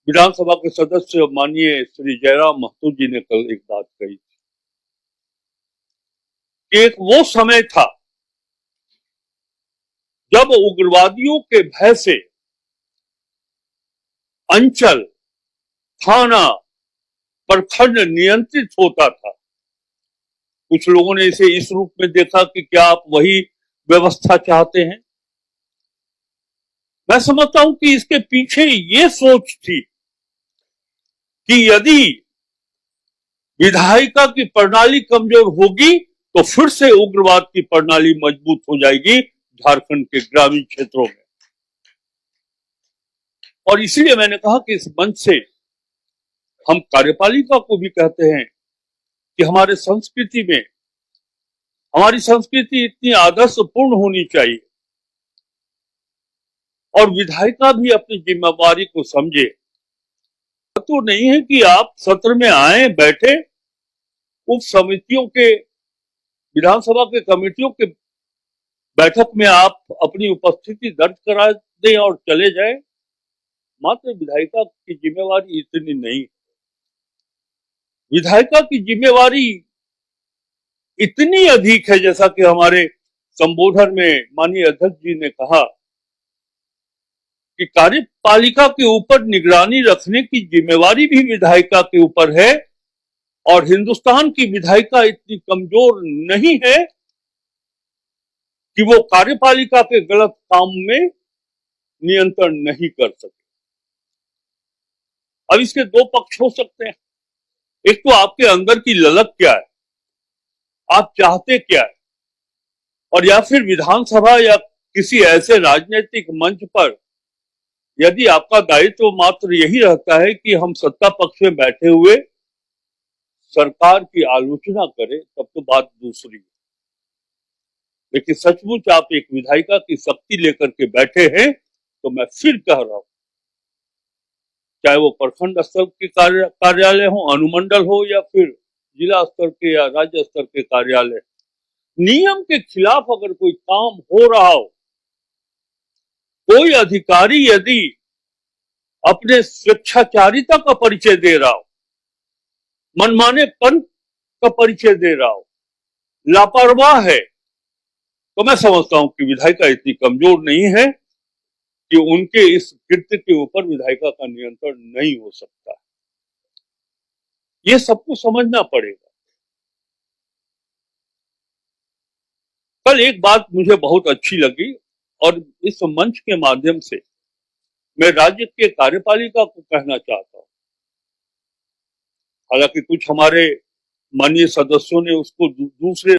विधानसभा के सदस्य माननीय श्री जयराम महतो जी ने कल एक बात कही कि एक वो समय था जब उग्रवादियों के भय से अंचल, थाना, प्रखंड नियंत्रित होता था। कुछ लोगों ने इसे इस रूप में देखा कि क्या आप वही व्यवस्था चाहते हैं। मैं समझता हूं कि इसके पीछे ये सोच थी कि यदि विधायिका की प्रणाली कमजोर होगी तो फिर से उग्रवाद की प्रणाली मजबूत हो जाएगी झारखंड के ग्रामीण क्षेत्रों में। और इसलिए मैंने कहा कि इस मंच से हम कार्यपालिका को भी कहते हैं कि हमारी संस्कृति इतनी आदर्शपूर्ण होनी चाहिए और विधायिका भी अपनी जिम्मेवारी को समझे। तो नहीं है कि आप सत्र में आए, बैठे, उप समितियों के, विधानसभा के कमेटियों के बैठक में आप अपनी उपस्थिति दर्ज करा दें और चले जाएं। मात्र विधायिका की जिम्मेवारी इतनी नहीं। विधायिका की जिम्मेवारी इतनी अधिक है, जैसा कि हमारे संबोधन में माननीय अध्यक्ष जी ने कहा कि कार्यपालिका के ऊपर निगरानी रखने की जिम्मेवारी भी विधायिका के ऊपर है और हिंदुस्तान की विधायिका इतनी कमजोर नहीं है कि वो कार्यपालिका के गलत काम में नियंत्रण नहीं कर सके। अब इसके दो पक्ष हो सकते हैं। एक तो आपके अंदर की ललक क्या है, आप चाहते क्या है, और या फिर विधानसभा या किसी ऐसे राजनीतिक मंच पर यदि आपका दायित्व मात्र यही रहता है कि हम सत्ता पक्ष में बैठे हुए सरकार की आलोचना करें, तब तो बात दूसरी है। लेकिन सचमुच आप एक विधायिका की शक्ति लेकर के बैठे हैं तो मैं फिर कह रहा हूं, चाहे वो प्रखंड स्तर के कार्यालय हो, अनुमंडल हो या फिर जिला स्तर के या राज्य स्तर के कार्यालय, नियम के खिलाफ अगर कोई काम हो रहा हो, कोई अधिकारी यदि अपने स्वेच्छाचारिता का परिचय दे रहा हो, मनमानेपन का परिचय दे रहा हो, लापरवाह है, तो मैं समझता हूं कि विधायिका इतनी कमजोर नहीं है कि उनके इस कृत्य के ऊपर विधायिका का नियंत्रण नहीं हो सकता। ये सबको समझना पड़ेगा। कल एक बात मुझे बहुत अच्छी लगी और इस मंच के माध्यम से मैं राज्य के कार्यपालिका को कहना चाहता हूं। हालांकि कुछ हमारे माननीय सदस्यों ने उसको दूसरे